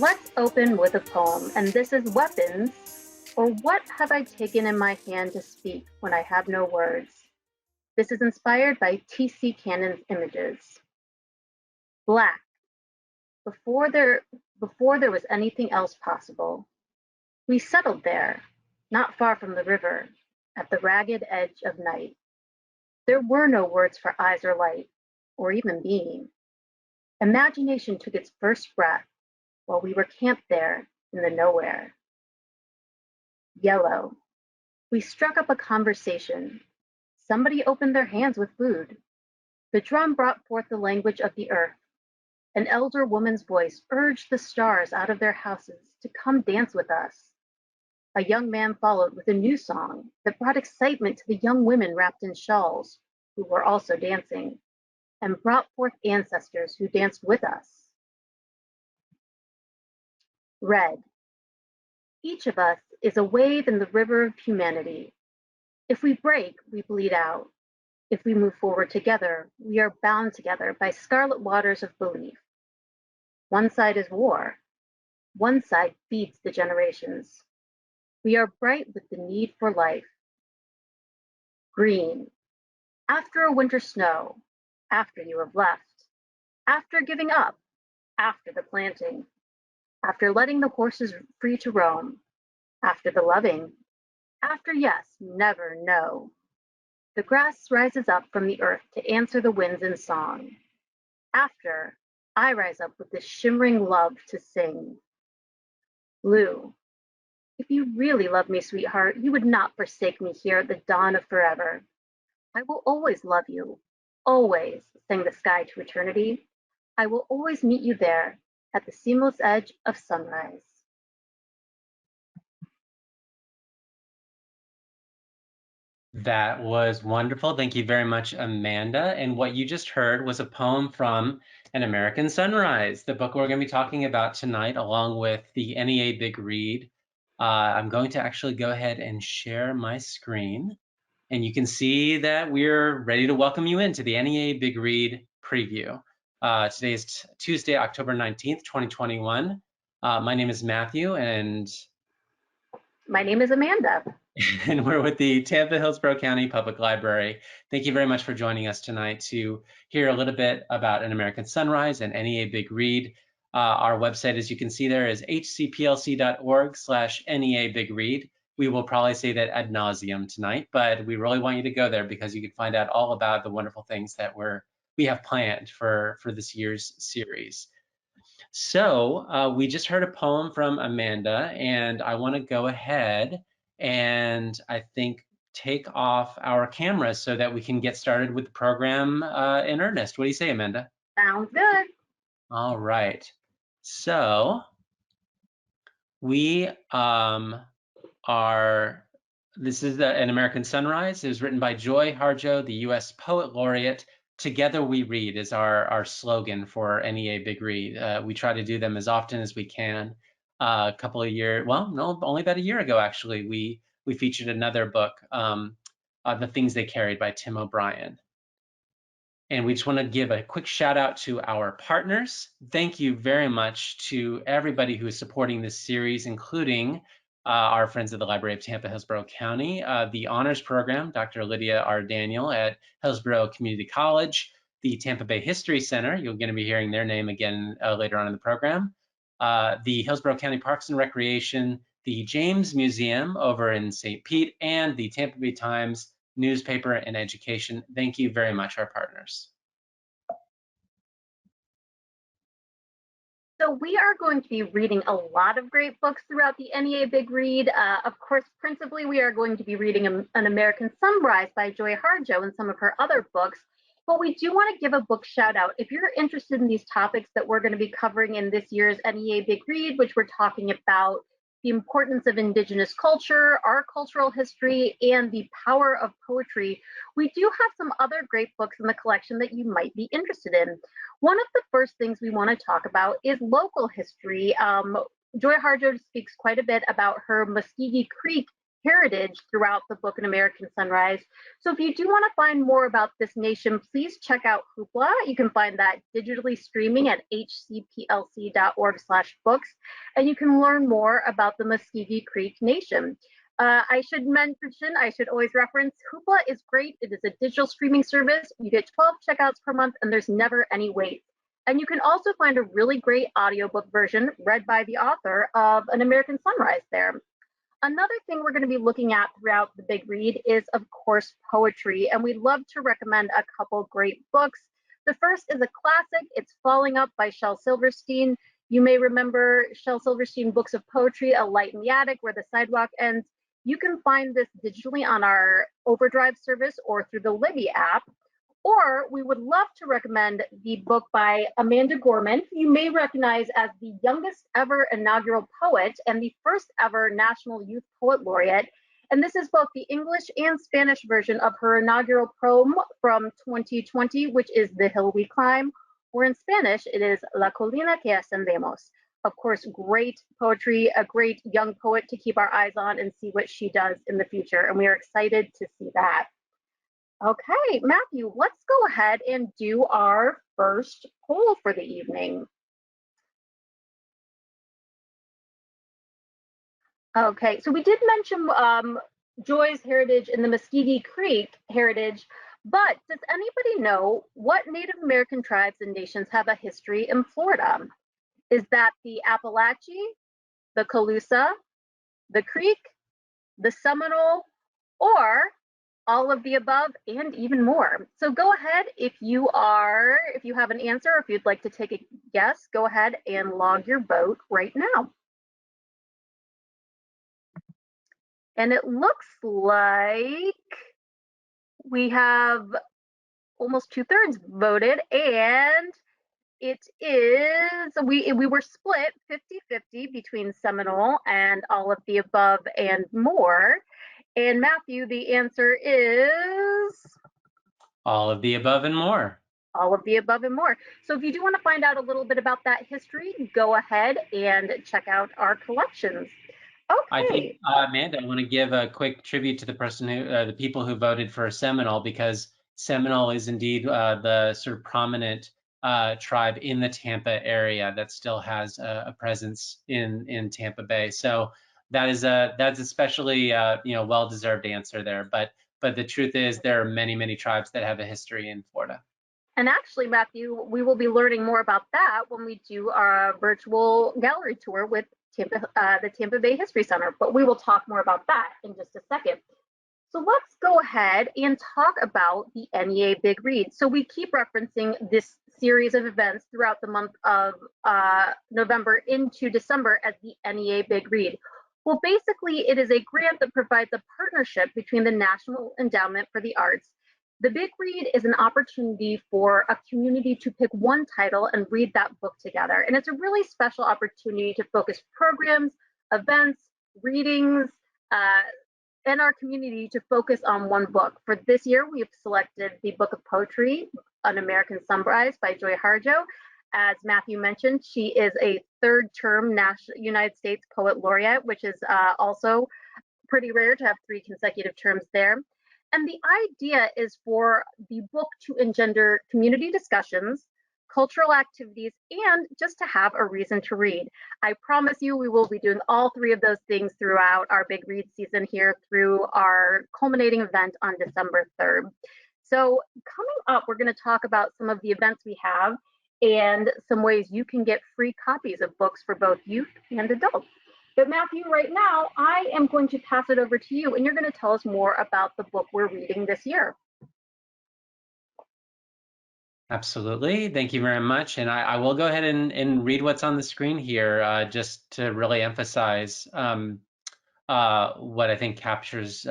Let's open with a poem, and this is Weapons, or What Have I Taken in My Hand to Speak When I Have No Words? This is inspired by T.C. Cannon's images. Black, before there was anything else possible. We settled there, not far from the river, at the ragged edge of night. There were no words for eyes or light, or even being. Imagination took its first breath while we were camped there in the nowhere. Yellow. We struck up a conversation. Somebody opened their hands with food. The drum brought forth the language of the earth. An elder woman's voice urged the stars out of their houses to come dance with us. A young man followed with a new song that brought excitement to the young women wrapped in shawls, who were also dancing, and brought forth ancestors who danced with us. Red. Each of us is a wave in the river of humanity. If we break, we bleed out. If we move forward together, we are bound together by scarlet waters of belief. One side is war. One side feeds the generations. We are bright with the need for life. Green. After a winter snow, after you have left, after giving up, after the planting, after letting the horses free to roam, after the loving, after yes, never no. The grass rises up from the earth to answer the winds in song. After, I rise up with this shimmering love to sing. Blue. If you really love me, sweetheart, you would not forsake me here at the dawn of forever. I will always love you, always, sang the sky to eternity. I will always meet you there at the seamless edge of sunrise. That was wonderful. Thank you very much, Amanda. And what you just heard was a poem from An American Sunrise, the book we're going to be talking about tonight, along with the NEA Big Read. I'm going to actually go ahead and share my screen. And you can see that we're ready to welcome you into the NEA Big Read Preview. Today is Tuesday, October 19th, 2021. My name is Matthew, and my name is Amanda. And we're with the Tampa Hillsborough County Public Library. Thank you very much for joining us tonight to hear a little bit about An American Sunrise and NEA Big Read. Our website, as you can see there, is hcplc.org/NEA Big Read. We will probably say that ad nauseum tonight, but we really want you to go there because you can find out all about the wonderful things that we have planned for this year's series. So we just heard a poem from Amanda, and I want to go ahead and I think take off our cameras so that we can get started with the program in earnest. What do you say, Amanda? Sounds good. All right. So we this is An American Sunrise. It was written by Joy Harjo, the U.S. Poet Laureate. Together we read is our slogan for NEA Big Read. We try to do them as often as we can. A couple of years, well, no, only about a year ago, actually, we featured another book, The Things They Carried by Tim O'Brien. And we just want to give a quick shout out to our partners. Thank you very much to everybody who is supporting this series, including our friends at the Library of Tampa Hillsborough County, the Honors Program, Dr. Lydia R. Danielle at Hillsborough Community College, the Tampa Bay History Center, you're going to be hearing their name again later on in the program, the Hillsborough County Parks and Recreation, the James Museum over in St. Pete, and the Tampa Bay Times Newspaper and Education. Thank you very much, our partners. So we are going to be reading a lot of great books throughout the NEA Big Read. Of course, principally, we are going to be reading An American Sunrise by Joy Harjo and some of her other books. But we do want to give a book shout out. If you're interested in these topics that we're going to be covering in this year's NEA Big Read, which we're talking about the importance of Indigenous culture, our cultural history, and the power of poetry, we do have some other great books in the collection that you might be interested in. One of the first things we want to talk about is local history. Joy Harjo speaks quite a bit about her Muscogee Creek heritage throughout the book An American Sunrise. So if you do want to find more about this nation, please check out Hoopla. You can find that digitally streaming at hcplc.org/books, and you can learn more about the Muscogee Creek Nation. I should mention, I should always reference, Hoopla is great. It is a digital streaming service. You get 12 checkouts per month, and there's never any wait. And you can also find a really great audiobook version read by the author of An American Sunrise there. Another thing we're going to be looking at throughout the Big Read is, of course, poetry, and we'd love to recommend a couple great books. The first is a classic. It's Falling Up by Shel Silverstein. You may remember Shel Silverstein books of poetry, A Light in the Attic, Where the Sidewalk Ends. You can find this digitally on our Overdrive service or through the Libby app. Or we would love to recommend the book by Amanda Gorman, who you may recognize as the youngest ever inaugural poet and the first ever National Youth Poet Laureate. And this is both the English and Spanish version of her inaugural poem from 2020, which is The Hill We Climb, or in Spanish, it is La Colina que Ascendemos. Of course, great poetry, a great young poet to keep our eyes on and see what she does in the future. And we are excited to see that. Okay, Matthew, let's go ahead and do our first poll for the evening. Okay, so we did mention Joy's heritage and the Muscogee Creek heritage, but does anybody know what Native American tribes and nations have a history in Florida? Is that the Appalachee, the Calusa, the Creek, the Seminole, or all of the above and even more? So go ahead if you have an answer, if you'd like to take a guess, go ahead and log your vote right now. And it looks like we have almost 2/3 voted, and it is, we were split 50-50 between Seminole and all of the above and more. And Matthew, the answer is all of the above and more. All of the above and more. So if you do want to find out a little bit about that history, go ahead and check out our collections. Okay. I think, Amanda, I want to give a quick tribute to the person who, the people who voted for Seminole, because Seminole is indeed the sort of prominent tribe in the Tampa area that still has a presence in Tampa Bay. So that's especially well-deserved answer there. But the truth is there are many tribes that have a history in Florida. And actually, Matthew, we will be learning more about that when we do our virtual gallery tour with the Tampa Bay History Center, but we will talk more about that in just a second. So let's go ahead and talk about the NEA Big Read. So we keep referencing this series of events throughout the month of November into December as the NEA Big Read. Well, basically, it is a grant that provides a partnership between the National Endowment for the Arts. The Big Read is an opportunity for a community to pick one title and read that book together. And it's a really special opportunity to focus programs, events, readings, and our community to focus on one book. For this year, we've selected the book of poetry, An American Sunrise by Joy Harjo. As Matthew mentioned, she is a third-term United States Poet Laureate, which is also pretty rare to have 3 consecutive terms there. And the idea is for the book to engender community discussions, cultural activities, and just to have a reason to read. I promise you we will be doing all 3 of those things throughout our Big Read season here through our culminating event on December 3rd. So coming up, we're going to talk about some of the events we have and some ways you can get free copies of books for both youth and adults. But Matthew, right now, I am going to pass it over to you, and you're going to tell us more about the book we're reading this year. Absolutely. Thank you very much. And I will go ahead and read what's on the screen here, just to really emphasize what I think captures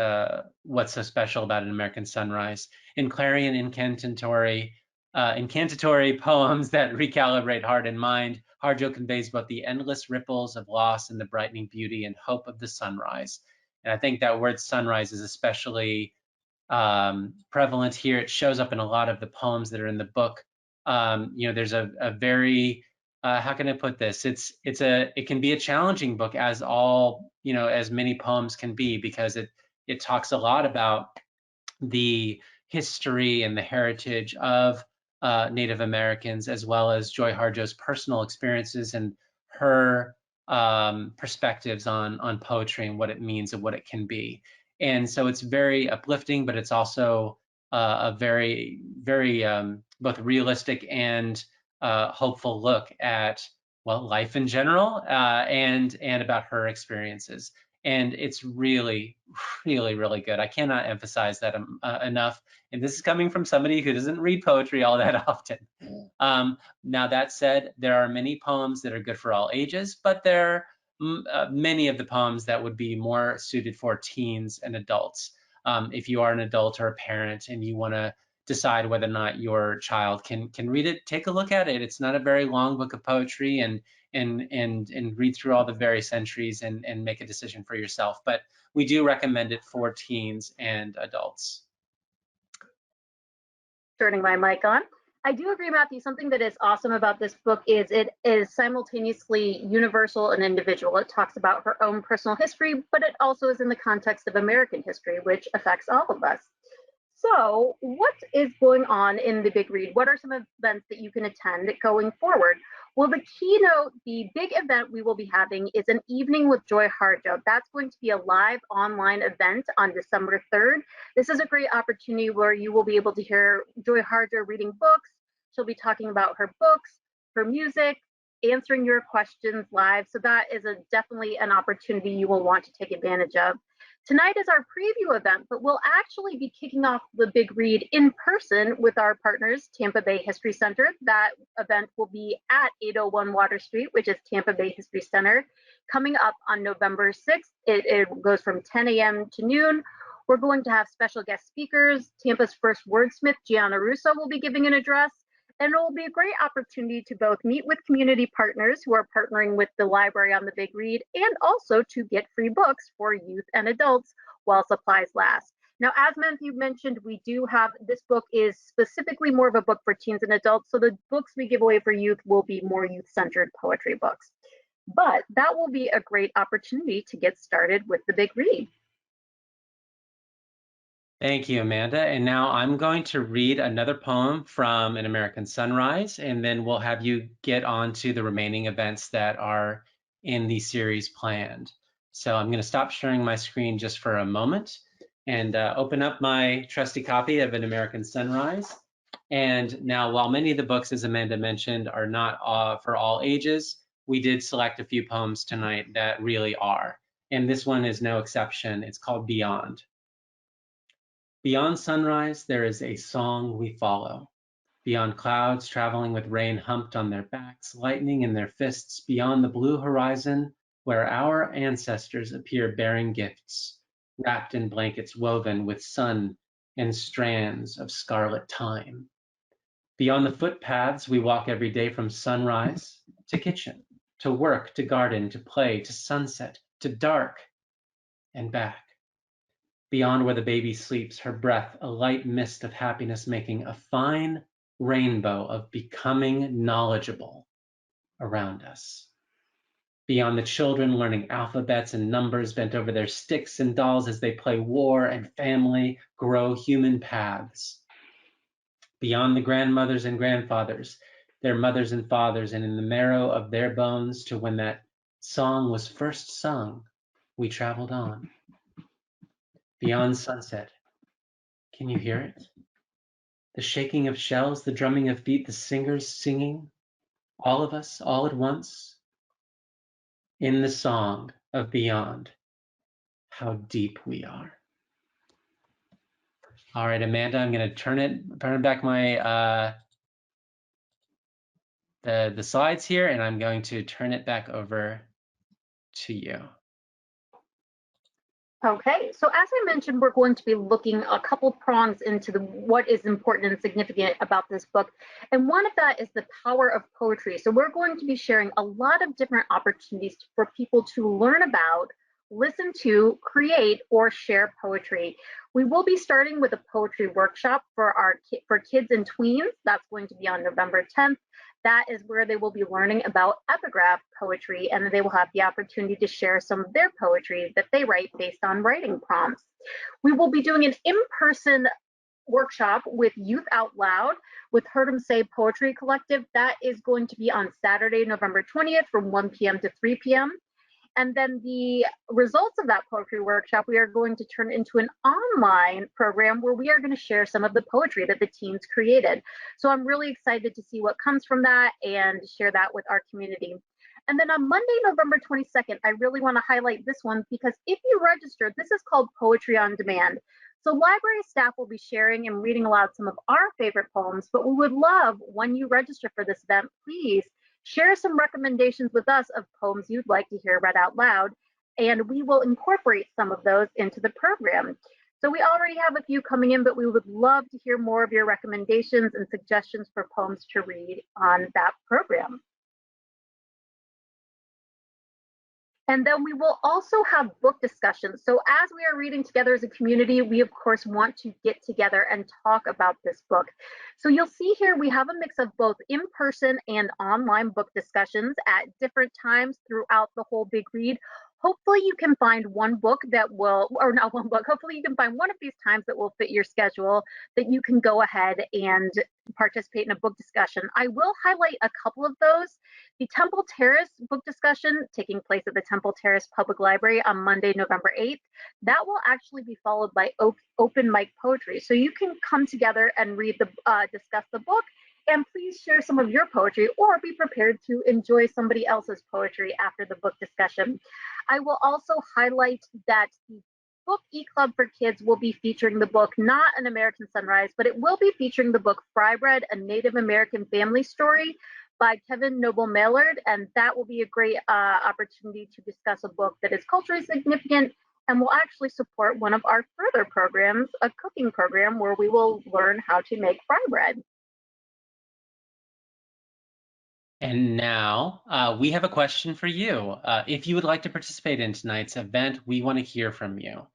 what's so special about An American Sunrise. In clarion incantatory poems that recalibrate heart and mind, Harjo conveys both the endless ripples of loss and the brightening beauty and hope of the sunrise. And I think that word sunrise is especially prevalent here. It shows up in a lot of the poems that are in the book. There's a very how can I put this? It can be a challenging book, as all, as many poems can be, because it talks a lot about the history and the heritage of Native Americans, as well as Joy Harjo's personal experiences and her perspectives on poetry and what it means and what it can be. And so it's very uplifting, but it's also a very, very both realistic and hopeful look at, well, life in general, and about her experiences. And it's really, really, really good. I cannot emphasize that enough. And this is coming from somebody who doesn't read poetry all that often. Now, that said, there are many poems that are good for all ages, but there are many of the poems that would be more suited for teens and adults. If you are an adult or a parent and you want to decide whether or not your child can read it, take a look at it. It's not a very long book of poetry, and read through all the various entries and make a decision for yourself. But we do recommend it for teens and adults. Turning my mic on. I do agree, Matthew. Something that is awesome about this book is it is simultaneously universal and individual. It talks about her own personal history, but it also is in the context of American history, which affects all of us. So what is going on in the Big Read? What are some events that you can attend going forward? Well, the keynote, the big event we will be having is an evening with Joy Harjo. That's going to be a live online event on December 3rd. This is a great opportunity where you will be able to hear Joy Harjo reading books. She'll be talking about her books, her music, answering your questions live. So that is definitely an opportunity you will want to take advantage of. Tonight is our preview event, but we'll actually be kicking off the Big Read in person with our partners, Tampa Bay History Center. That event will be at 801 Water Street, which is Tampa Bay History Center, coming up on November 6th. It goes from 10 a.m. to noon. We're going to have special guest speakers. Tampa's first wordsmith, Gianna Russo, will be giving an address. And it will be a great opportunity to both meet with community partners who are partnering with the library on the Big Read, and also to get free books for youth and adults while supplies last. Now, as Matthew mentioned, we do have, this book is specifically more of a book for teens and adults, so the books we give away for youth will be more youth-centered poetry books. But that will be a great opportunity to get started with the Big Read. Thank you, Amanda. And now I'm going to read another poem from An American Sunrise, and then we'll have you get on to the remaining events that are in the series planned. So I'm going to stop sharing my screen just for a moment and open up my trusty copy of An American Sunrise. And now, while many of the books, as Amanda mentioned, are not for all ages, we did select a few poems tonight that really are. And this one is no exception. It's called Beyond. Beyond sunrise, there is a song we follow. Beyond clouds traveling with rain humped on their backs, lightning in their fists, beyond the blue horizon, where our ancestors appear bearing gifts, wrapped in blankets woven with sun and strands of scarlet time. Beyond the footpaths we walk every day, from sunrise to kitchen, to work, to garden, to play, to sunset, to dark, and back. Beyond where the baby sleeps, her breath a light mist of happiness, making a fine rainbow of becoming knowledgeable around us. Beyond the children learning alphabets and numbers, bent over their sticks and dolls as they play war and family, grow human paths. Beyond the grandmothers and grandfathers, their mothers and fathers, and in the marrow of their bones, to when that song was first sung, we traveled on. Beyond sunset, can you hear it? The shaking of shells, the drumming of feet, the singers singing, all of us, all at once, in the song of Beyond, how deep we are. All right, Amanda, I'm going to turn back my the slides here, and I'm going to turn it back over to you. Okay, so as I mentioned, we're going to be looking a couple prongs into what is important and significant about this book. And one of that is the power of poetry. So we're going to be sharing a lot of different opportunities for people to learn about listen to, create, or share poetry. We will be starting with a poetry workshop for kids and tweens. That's going to be on November 10th. That is where they will be learning about epigraph poetry, and they will have the opportunity to share some of their poetry that they write based on writing prompts. We will be doing an in-person workshop with Youth Out Loud with Heard 'em Say Poetry Collective. That is going to be on Saturday, November 20th from 1 p.m. to 3 p.m. And then the results of that poetry workshop, we are going to turn into an online program where we are going to share some of the poetry that the teens created. So I'm really excited to see what comes from that and share that with our community. And then on Monday, November 22nd, I really want to highlight this one because if you register, this is called Poetry on Demand. So library staff will be sharing and reading aloud some of our favorite poems, but we would love when you register for this event, please share some recommendations with us of poems you'd like to hear read out loud, and we will incorporate some of those into the program. So we already have a few coming in, but we would love to hear more of your recommendations and suggestions for poems to read on that program. And then we will also have book discussions. So as we are reading together as a community, we of course want to get together and talk about this book. So you'll see here we have a mix of both in-person and online book discussions at different times throughout the whole Big Read. Hopefully you can find one book that will, or not one book, hopefully you can find one of these times that will fit your schedule that you can go ahead and participate in a book discussion. I will highlight a couple of those. The Temple Terrace book discussion taking place at the Temple Terrace Public Library on Monday, November 8th. That will actually be followed by open mic poetry. So you can come together and discuss the book, and please share some of your poetry or be prepared to enjoy somebody else's poetry after the book discussion. I will also highlight that the Book E-Club for Kids will be featuring the book, not An American Sunrise, but it will be featuring the book Fry Bread, A Native American Family Story by Kevin Noble Maillard, and that will be a great opportunity to discuss a book that is culturally significant and will actually support one of our further programs, a cooking program where we will learn how to make fry bread. And now we have a question for you. If you would like to participate in tonight's event, we want to hear from you.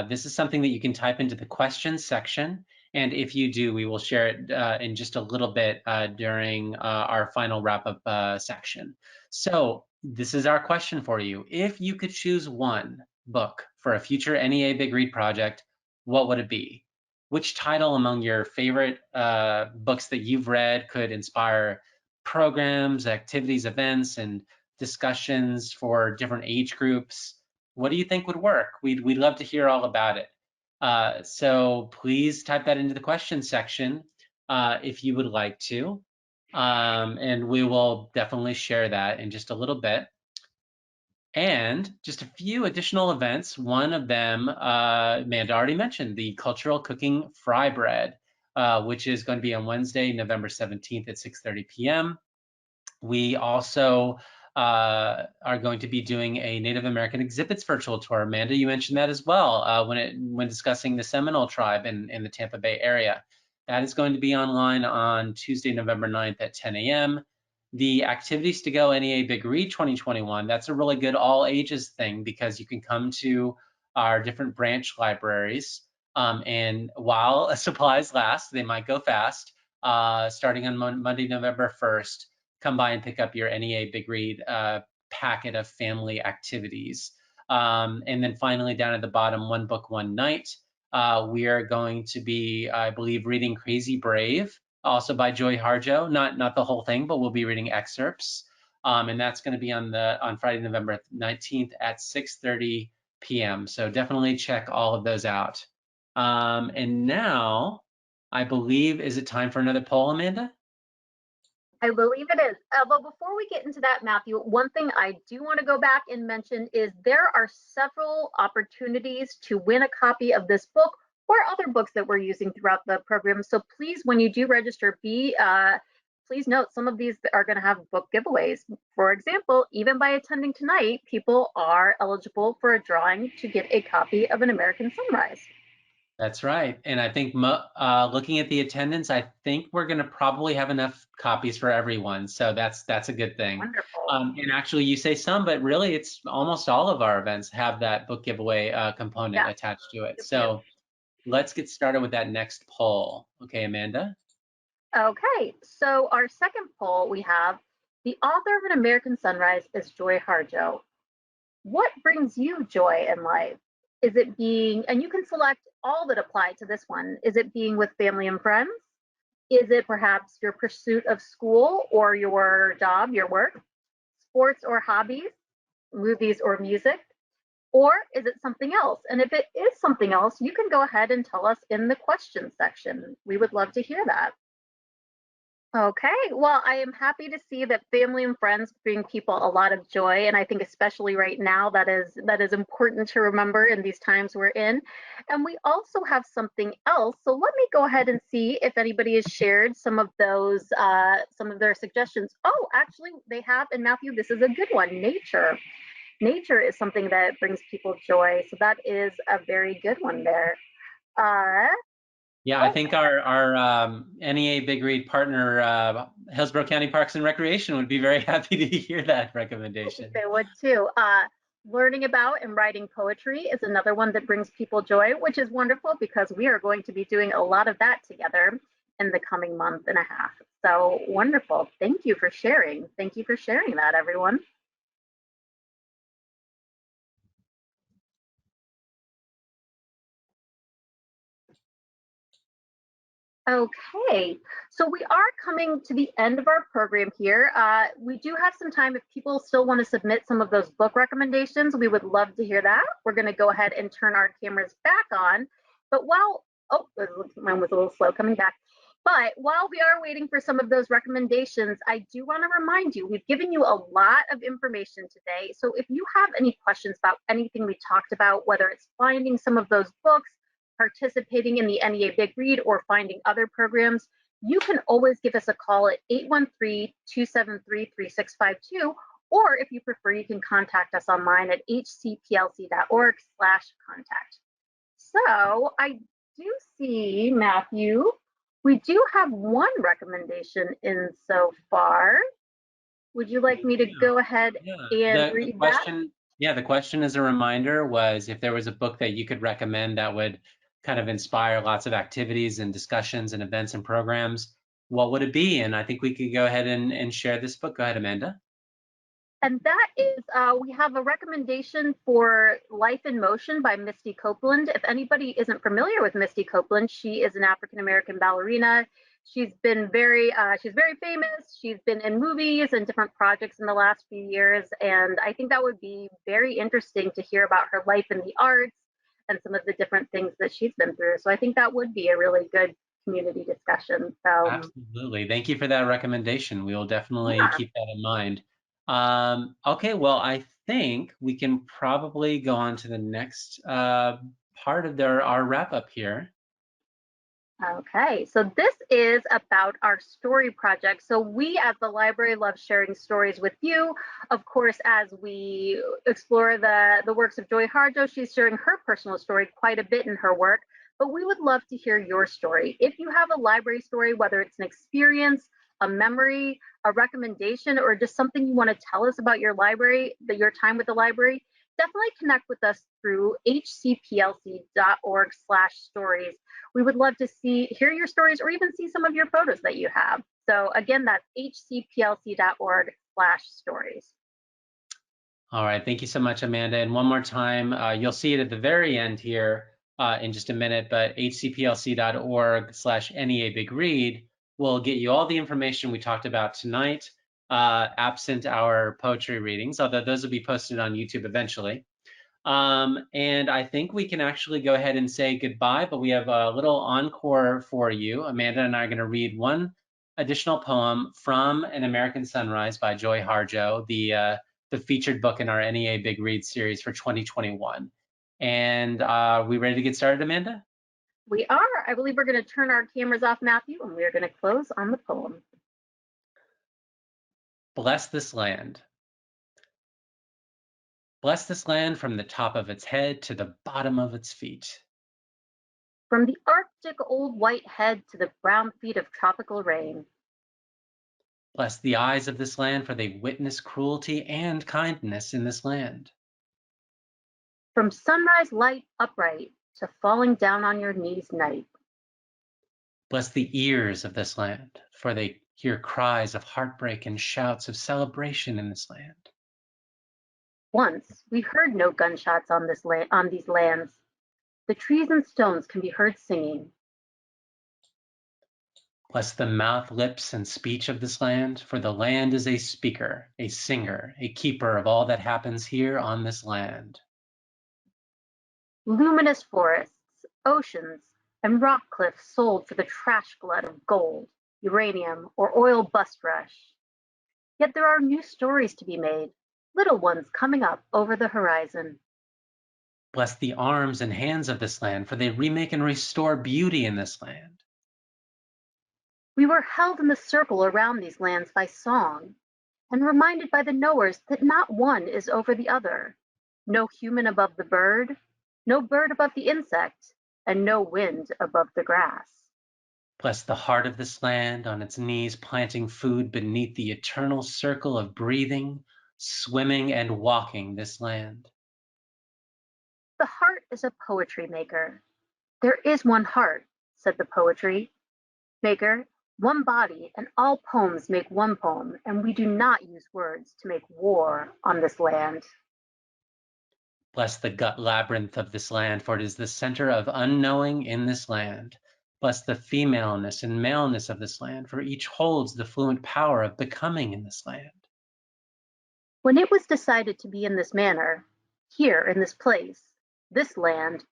This is something that you can type into the questions section. And if you do, we will share it in just a little bit during our final wrap-up section. So this is our question for you. If you could choose one book for a future NEA Big Read project, what would it be? Which title among your favorite books that you've read could inspire programs, activities, events, and discussions for different age groups? What do you think would work? We'd love to hear all about it. So please type that into the question section if you would like to. And we will definitely share that in just a little bit. And just a few additional events. One of them, Amanda already mentioned, the Cultural Cooking Fry Bread, which is going to be on Wednesday, November 17th at 6:30 p.m. We also are going to be doing a Native American exhibits virtual tour. Amanda, you mentioned that as well when discussing the Seminole tribe in the Tampa Bay area. That is going to be online on Tuesday, November 9th at 10 a.m. The Activities to Go NEA Big Read 2021, that's a really good all ages thing because you can come to our different branch libraries and while supplies last, they might go fast, starting on Monday, November 1st, come by and pick up your NEA Big Read packet of family activities. And then finally down at the bottom, One Book, One Night, we are going to be, I believe, reading Crazy Brave, also by Joy Harjo, not the whole thing, but we'll be reading excerpts. And that's going to be on Friday, November 19th at 6:30 p.m. So definitely check all of those out. And now, I believe, is it time for another poll, Amanda? I believe it is. But before we get into that, Matthew, one thing I do want to go back and mention is there are several opportunities to win a copy of this book or other books that we're using throughout the program. So please, when you do register, please note some of these are going to have book giveaways. For example, even by attending tonight, people are eligible for a drawing to get a copy of An American Sunrise. That's right. And I think looking at the attendance, I think we're going to probably have enough copies for everyone. So that's a good thing. Wonderful. And actually, you say some, but really, it's almost all of our events have that book giveaway component Yes, attached to it. you do. So let's get started with that next poll. Okay, Amanda? Okay, so our second poll we have the author of An American Sunrise is Joy Harjo. What brings you joy in life? Is it being, and you can select all that apply to this one. Is it being with family and friends? Is it perhaps your pursuit of school or your job, your work, sports or hobbies, movies or music? Or is it something else? And if it is something else, you can go ahead and tell us in the question section. We would love to hear that. Okay, well, I am happy to see that family and friends bring people a lot of joy, and I think especially right now that is important to remember in these times we're in. And we also have something else, so let me go ahead and see if anybody has shared some of those, some of their suggestions. Oh, actually, they have, and Matthew, this is a good one. Nature. Nature is something that brings people joy, so that is a very good one there. Uh, Yeah, I think our NEA Big Read partner, Hillsborough County Parks and Recreation, would be very happy to hear that recommendation. They would too. Learning about and writing poetry is another one that brings people joy, which is wonderful because we are going to be doing a lot of that together in the coming month and a half. So wonderful. Thank you for sharing. Thank you for sharing that, everyone. Okay, so we are coming to the end of our program here. We do have some time if people still want to submit some of those book recommendations. We would love to hear that. We're going to go ahead and turn our cameras back on. But oh, mine was a little slow coming back. But while we are waiting for some of those recommendations, I do want to remind you, we've given you a lot of information today. So if you have any questions about anything we talked about, whether it's finding some of those books, participating in the NEA Big Read, or finding other programs, you can always give us a call at 813-273-3652, or if you prefer, you can contact us online at hcplc.org/contact. So I do see, Matthew, we do have one recommendation in so far. Would you like me to go ahead and The read that? question, yeah, the question as a reminder was if there was a book that you could recommend that would kind of inspire lots of activities and discussions and events and programs, what would it be? And I think we could go ahead and share this book. Go ahead, Amanda. And that is, we have a recommendation for Life in Motion by Misty Copeland. If anybody isn't familiar with Misty Copeland, she is an African-American ballerina. She's very famous. She's been in movies and different projects in the last few years. And I think that would be very interesting to hear about her life in the arts and some of the different things that she's been through. So I think that would be a really good community discussion. So Absolutely. Thank you for that recommendation. We will definitely yeah. keep that in mind. Okay, well, I think we can probably go on to the next part of our wrap up here. Okay, so this is about our story project. So we at the library love sharing stories with you. Of course, as we explore the works of Joy Harjo, she's sharing her personal story quite a bit in her work, but we would love to hear your story. If you have a library story, whether it's an experience, a memory, a recommendation, or just something you want to tell us about your library, your time with the library, definitely connect with us through hcplc.org/stories. We would love to hear your stories, or even see some of your photos that you have. So again, that's hcplc.org/stories. All right, thank you so much, Amanda. And one more time, you'll see it at the very end here in just a minute, but hcplc.org/NEA Big Read will get you all the information we talked about tonight, absent our poetry readings, although those will be posted on YouTube eventually. And I think we can actually go ahead and say goodbye, but we have a little encore for you. Amanda and I are going to read one additional poem from An American Sunrise by Joy Harjo, the featured book in our NEA Big Read series for 2021. And are we ready to get started, Amanda? We are. I believe we're going to turn our cameras off, Matthew, and we're going to close on the poem. Bless this land. Bless this land from the top of its head to the bottom of its feet. From the Arctic old white head to the brown feet of tropical rain. Bless the eyes of this land, for they witness cruelty and kindness in this land. From sunrise light upright to falling down on your knees night. Bless the ears of this land, for they hear cries of heartbreak and shouts of celebration in this land. Once we heard no gunshots on these lands. The trees and stones can be heard singing. Bless the mouth, lips, and speech of this land, for the land is a speaker, a singer, a keeper of all that happens here on this land. Luminous forests, oceans, and rock cliffs sold for the trash glut of gold, uranium, or oil bust rush. Yet there are new stories to be made, little ones coming up over the horizon. Bless the arms and hands of this land, for they remake and restore beauty in this land. We were held in the circle around these lands by song, and reminded by the knowers that not one is over the other. No human above the bird, no bird above the insect, and no wind above the grass. Bless the heart of this land on its knees, planting food beneath the eternal circle of breathing, swimming, and walking this land. The heart is a poetry maker. There is one heart, said the poetry maker, one body, and all poems make one poem, and we do not use words to make war on this land. Bless the gut labyrinth of this land, for it is the center of unknowing in this land. Bless the femaleness and maleness of this land, for each holds the fluent power of becoming in this land. When it was decided to be in this manner, here in this place, this land,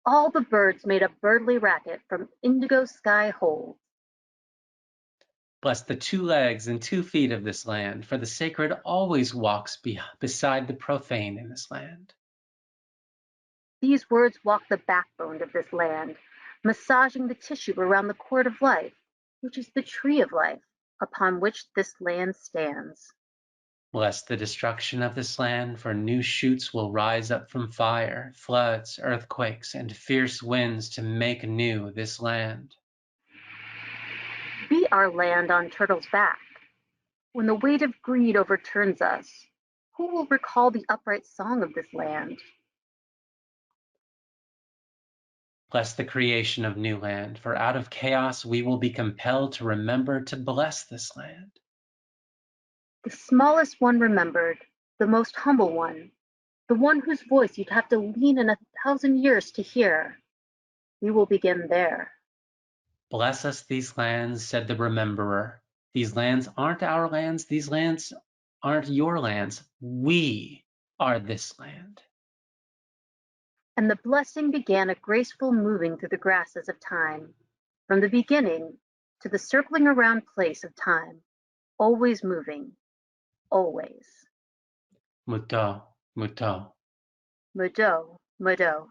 all the birds made a birdly racket from indigo sky holds. Bless the 2 legs and 2 feet of this land, for the sacred always walks beside the profane in this land. These words walk the backbone of this land, massaging the tissue around the cord of life, which is the tree of life upon which this land stands. Bless the destruction of this land, for new shoots will rise up from fire, floods, earthquakes, and fierce winds to make new this land. Be our land on Turtle's back. When the weight of greed overturns us, who will recall the upright song of this land? Bless the creation of new land, for out of chaos we will be compelled to remember to bless this land. The smallest one remembered, the most humble one, the one whose voice you'd have to lean in 1,000 years to hear. We will begin there. Bless us these lands, said the rememberer. These lands aren't our lands. These lands aren't your lands. We are this land. And the blessing began a graceful moving through the grasses of time, from the beginning to the circling around place of time, always moving, always. Muto, muto. Mudo, mudo.